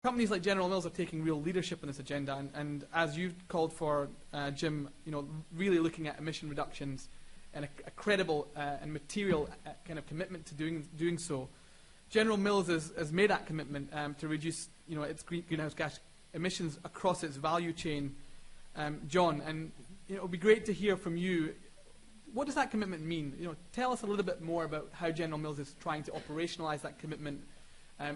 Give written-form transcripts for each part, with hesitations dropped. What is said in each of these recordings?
companies like General Mills are taking real leadership in this agenda, and as you've called for, Jim, really looking at emission reductions and a credible and material kind of commitment to doing so. General Mills has made that commitment to reduce, its greenhouse gas emissions across its value chain, John. And it would be great to hear from you. What does that commitment mean? Tell us a little bit more about how General Mills is trying to operationalize that commitment.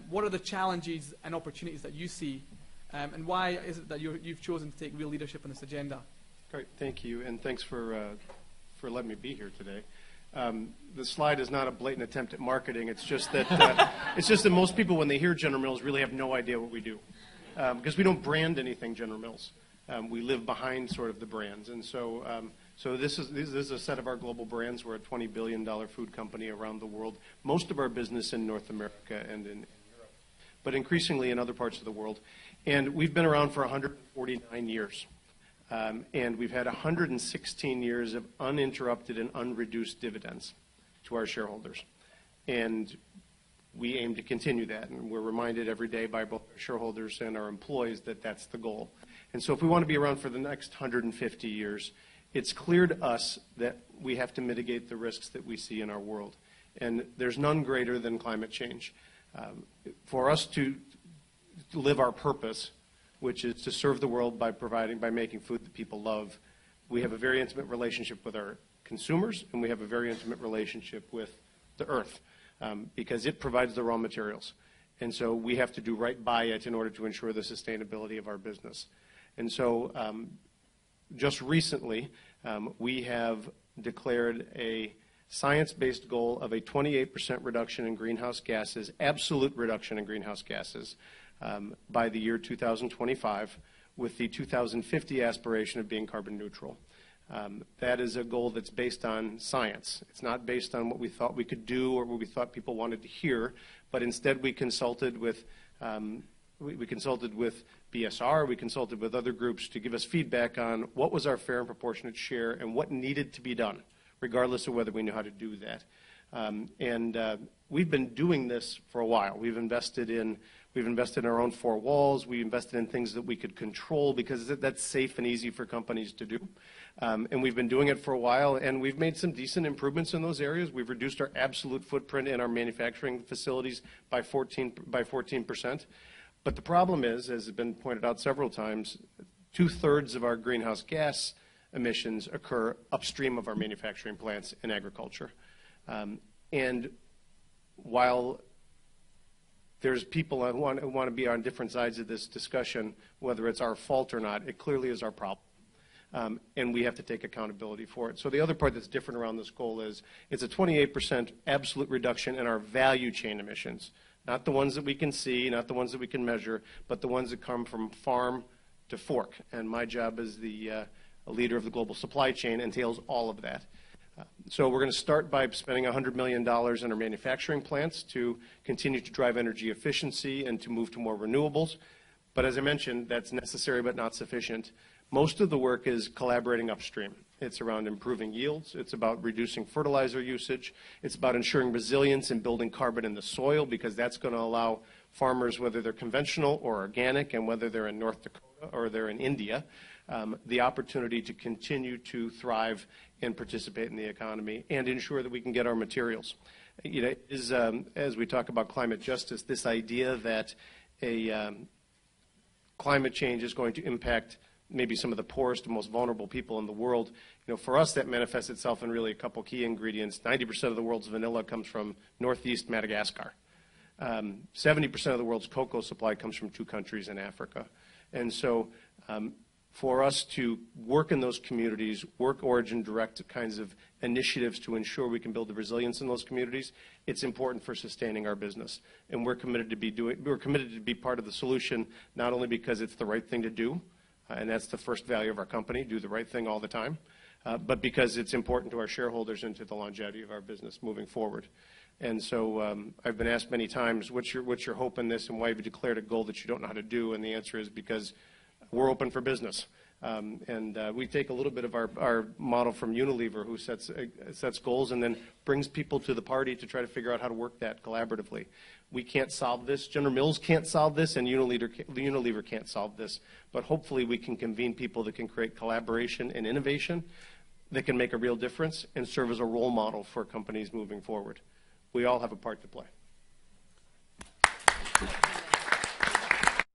What are the challenges and opportunities that you see, and why is it that you've chosen to take real leadership in this agenda? Great, thank you, and thanks for letting me be here today. The slide is not a blatant attempt at marketing. It's just that most people, when they hear General Mills, really have no idea what we do, because we don't brand anything General Mills. We live behind sort of the brands, and so this is a set of our global brands. We're a $20 billion food company around the world. Most of our business in North America and in Europe, but increasingly in other parts of the world. And we've been around for 149 years. And we've had 116 years of uninterrupted and unreduced dividends to our shareholders. And we aim to continue that. And we're reminded every day by both our shareholders and our employees that that's the goal. And so if we want to be around for the next 150 years, it's clear to us that we have to mitigate the risks that we see in our world. And there's none greater than climate change. For us to live our purpose, which is to serve the world by making food that people love, we have a very intimate relationship with our consumers, and we have a very intimate relationship with the earth, because it provides the raw materials. And so we have to do right by it in order to ensure the sustainability of our business. And so just recently, we have declared a science-based goal of a 28% reduction in greenhouse gases, absolute reduction in greenhouse gases, by the year 2025, with the 2050 aspiration of being carbon neutral. That is a goal that's based on science. It's not based on what we thought we could do or what we thought people wanted to hear, but instead we consulted with BSR, we consulted with other groups to give us feedback on what was our fair and proportionate share and what needed to be done, regardless of whether we knew how to do that. We've been doing this for a while. We've invested in our own four walls. We invested in things that we could control because that's safe and easy for companies to do. And we've been doing it for a while, and we've made some decent improvements in those areas. We've reduced our absolute footprint in our manufacturing facilities by 14%. But the problem is, as has been pointed out several times, 2/3 of our greenhouse gas emissions occur upstream of our manufacturing plants in agriculture. And while there's people who want to be on different sides of this discussion, whether it's our fault or not, it clearly is our problem. And we have to take accountability for it. So the other part that's different around this goal is it's a 28% absolute reduction in our value chain emissions. Not the ones that we can see, not the ones that we can measure, but the ones that come from farm to fork. And my job as the leader of the global supply chain entails all of that. So we're going to start by spending $100 million in our manufacturing plants to continue to drive energy efficiency and to move to more renewables. But as I mentioned, that's necessary but not sufficient. Most of the work is collaborating upstream. It's around improving yields. It's about reducing fertilizer usage. It's about ensuring resilience and building carbon in the soil, because that's going to allow farmers, whether they're conventional or organic, and whether they're in North Dakota or they're in India, the opportunity to continue to thrive and participate in the economy and ensure that we can get our materials. As we talk about climate justice, this idea that climate change is going to impact maybe some of the poorest and most vulnerable people in the world, for us that manifests itself in really a couple key ingredients. 90% of the world's vanilla comes from northeast Madagascar. 70% of the world's cocoa supply comes from 2 countries in Africa. And so for us to work in those communities, work origin direct kinds of initiatives to ensure we can build the resilience in those communities, it's important for sustaining our business. And we're committed to be part of the solution, not only because it's the right thing to do, and that's the first value of our company, do the right thing all the time, but because it's important to our shareholders and to the longevity of our business moving forward. And so I've been asked many times, what's your hope in this, and why have you declared a goal that you don't know how to do? And the answer is because we're open for business. We take a little bit of our model from Unilever, who sets goals and then brings people to the party to try to figure out how to work that collaboratively. We can't solve this. General Mills can't solve this, and Unilever can't solve this. But hopefully we can convene people that can create collaboration and innovation that can make a real difference and serve as a role model for companies moving forward. We all have a part to play.